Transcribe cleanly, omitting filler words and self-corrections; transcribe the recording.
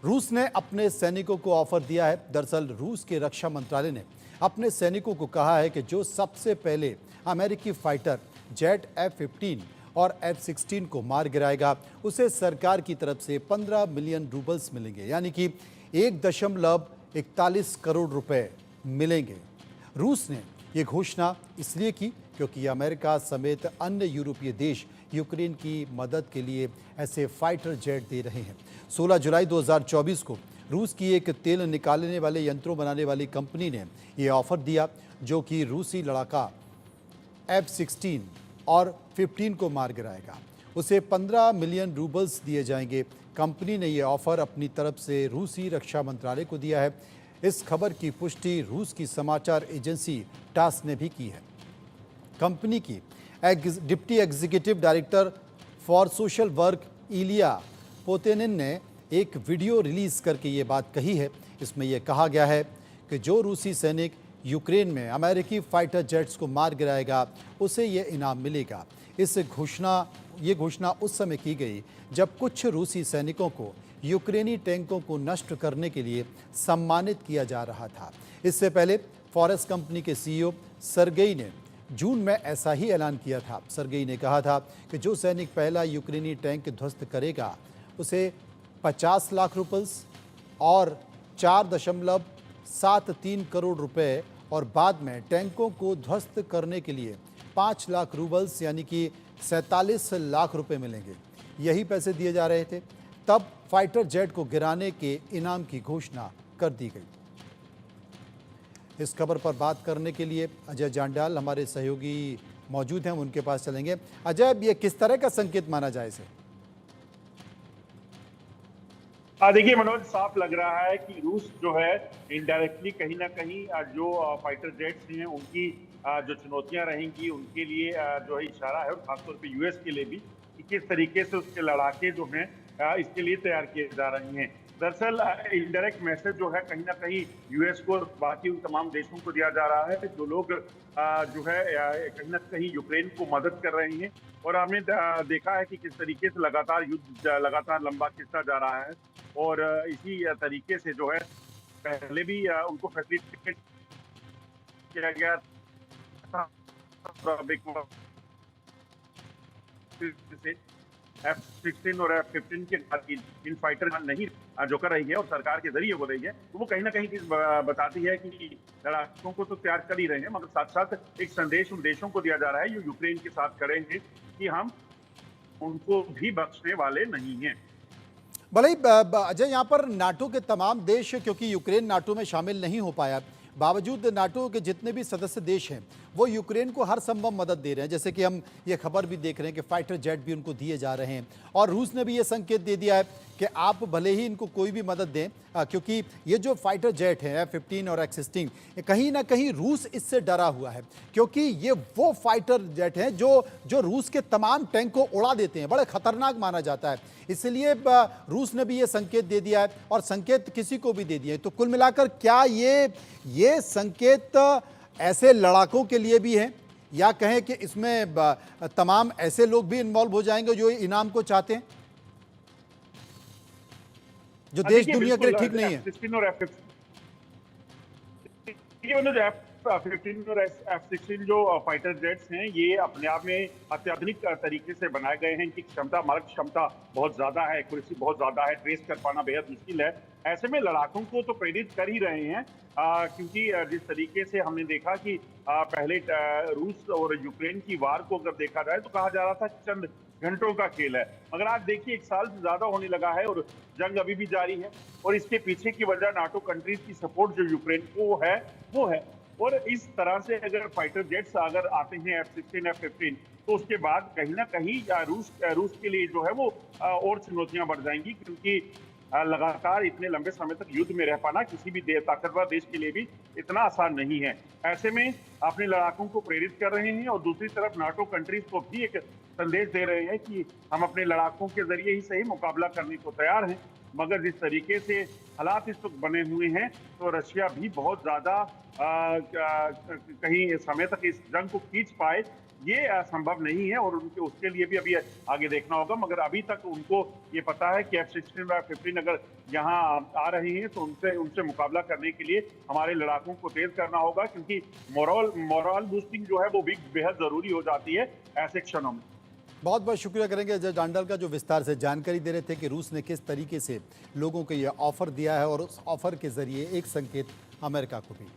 रूस ने अपने सैनिकों को ऑफर दिया है। दरअसल रूस के रक्षा मंत्रालय ने अपने सैनिकों को कहा है कि जो सबसे पहले अमेरिकी फाइटर जेट F-15 और F-16 को मार गिराएगा उसे सरकार की तरफ से 15 मिलियन रूबल्स मिलेंगे, यानी कि 1.41 करोड़ रुपए मिलेंगे। रूस ने ये घोषणा इसलिए की क्योंकि अमेरिका समेत अन्य यूरोपीय देश यूक्रेन की मदद के लिए ऐसे फाइटर जेट दे रहे हैं। 16 जुलाई 2024 को रूस की एक तेल निकालने वाले यंत्रों बनाने वाली कंपनी ने ये ऑफर दिया, जो कि रूसी लड़ाका F-16 और 15 को मार गिराएगा। उसे 15 मिलियन रूबल्स दिए जाएंगे। कंपनी ने यह ऑफर अपनी तरफ से रूसी रक्षा मंत्रालय को दिया है। इस खबर की पुष्टि रूस की समाचार एजेंसी टास ने भी की है। कंपनी की deputy executive director for social work Ilya Potenin ने एक वीडियो रिलीज करके ये बात कही है। इसमें यह कहा गया है कि जो रूसी सैनिक यूक्रेन में अमेरिकी फाइटर जेट्स को मार गिराएगा उसे ये इनाम मिलेगा। ये घोषणा उस समय की गई जब कुछ रूसी सैनिकों को यूक्रेनी टैंकों को नष्ट करने के लिए सम्मानित किया जा रहा था। इससे पहले फॉरेस्ट कंपनी के सीईओ सर्गेई ने जून में ऐसा ही ऐलान किया था। सर्गेई ने कहा था कि जो सैनिक पहला यूक्रेनी टैंक ध्वस्त करेगा उसे 50 लाख रूबल्स और 4.73 करोड़ रुपए और बाद में टैंकों को ध्वस्त करने के लिए 5 लाख रूबल्स यानी कि 47 लाख रुपए मिलेंगे। यही पैसे दिए जा रहे थे। तब फाइटर जेट को गिराने के इनाम की घोषणा कर दी गई। इस खबर पर बात करने के लिए अजय जांडाल हमारे सहयोगी मौजूद हैं, हम उनके पास चलेंगे। अजय, ये किस तरह का संकेत माना जाए इसे? देखिए मनोज, साफ लग रहा है कि रूस जो है इनडायरेक्टली कहीं ना कहीं जो फाइटर जेट्स हैं उनकी जो चुनौतियां रहेंगी उनके लिए जो है इशारा है, और खासतौर पे यूएस के लिए भी कि किस तरीके से उसके लड़ाके जो हैं इसके लिए तैयार किए जा रहे हैं। दरअसल इनडायरेक्ट मैसेज जो है कहीं ना कहीं यूएस को और बाकी उन तमाम देशों को दिया जा रहा है कि जो लोग जो है कहीं ना कहीं यूक्रेन को मदद कर रहे हैं। और हमने देखा है कि किस तरीके से लगातार युद्ध लगातार लंबा खिंचता जा रहा है, और इसी तरीके से जो है पहले भी उनको फैसिलिटेट किया गया था। F-16 और F-15 के इन फाइटर नहीं जो कर रही है और सरकार के जरिए हो रही है, तो वो कहीं ना कहीं चीज बताती है कि लड़ाकों को तो तैयार कर ही रहे हैं, मगर साथ साथ एक संदेश उन देशों को दिया जा रहा है जो यूक्रेन के साथ खड़े हैं कि हम उनको भी बख्शने वाले नहीं हैं। भले ही अजय, यहाँ पर नाटो के तमाम देश, क्योंकि यूक्रेन नाटो में शामिल नहीं हो पाया, बावजूद नाटो के जितने भी सदस्य देश हैं वो यूक्रेन को हर संभव मदद दे रहे हैं। जैसे कि हम ये खबर भी देख रहे हैं कि फाइटर जेट भी उनको दिए जा रहे हैं, और रूस ने भी ये संकेत दे दिया है कि आप भले ही इनको कोई भी मदद दें, क्योंकि ये जो फाइटर जेट है F-15 और F-16, कहीं ना कहीं रूस इससे डरा हुआ है, क्योंकि ये वो फाइटर जेट हैं जो रूस के तमाम टैंक को उड़ा देते हैं, बड़े खतरनाक माना जाता है। इसलिए रूस ने भी ये संकेत दे दिया है, और संकेत किसी को भी दे दिए। तो कुल मिलाकर क्या ये संकेत ऐसे लड़ाकों के लिए भी हैं, या कहें कि इसमें तमाम ऐसे लोग भी इन्वॉल्व हो जाएंगे जो इनाम को चाहते हैं, जो देश दुनिया के लिए ठीक नहीं है? F-16 और F-15 और F-16 जो फाइटर जेट्स हैं ये अपने आप में अत्याधुनिक तरीके से बनाए गए हैं। इनकी क्षमता, मारक क्षमता बहुत ज्यादा है, एक्यूरेसी बहुत ज्यादा है, ट्रेस कर पाना बेहद मुश्किल है। ऐसे में लड़ाकों को तो प्रेरित कर ही रहे हैं, क्योंकि जिस तरीके से हमने देखा कि पहले रूस और यूक्रेन की वार को अगर देखा जाए तो कहा जा रहा था कि चंद घंटों का खेल है, मगर आज देखिए 1 साल से ज्यादा होने लगा है और जंग अभी भी जारी है। और इसके पीछे की वजह नाटो कंट्रीज की सपोर्ट जो यूक्रेन को है वो है। और इस तरह से अगर फाइटर जेट्स अगर आते हैं F-16 F-15, तो उसके बाद कहीं ना कहीं रूस के लिए जो है वो और चुनौतियां बढ़ जाएंगी, क्योंकि लगातार इतने लंबे समय तक युद्ध में रह पाना किसी भी ताकतवर देश के लिए भी इतना आसान नहीं है। ऐसे में अपने लड़ाकों को प्रेरित कर रहे हैं, और दूसरी तरफ नाटो कंट्रीज को भी एक संदेश दे रहे हैं कि हम अपने लड़ाकों के जरिए ही सही मुकाबला करने को तैयार हैं। मगर जिस तरीके से हालात इस वक्त बने हुए हैं, तो रशिया भी बहुत ज्यादा कहीं समय तक इस जंग को खींच पाए ये संभव नहीं है और उनके उसके लिए भी अभी आगे देखना होगा। मगर अभी तक उनको ये पता है कि F-16 व F-15 अगर यहाँ आ रही हैं तो उनसे मुकाबला करने के लिए हमारे लड़ाकों को तेज करना होगा, क्योंकि मोरल बूस्टिंग जो है वो भी बेहद जरूरी हो जाती है ऐसे क्षणों में। बहुत बहुत शुक्रिया करेंगे अजय डांडल का, जो विस्तार से जानकारी दे रहे थे कि रूस ने किस तरीके से लोगों को यह ऑफर दिया है और उस ऑफर के जरिए एक संकेत अमेरिका को भी।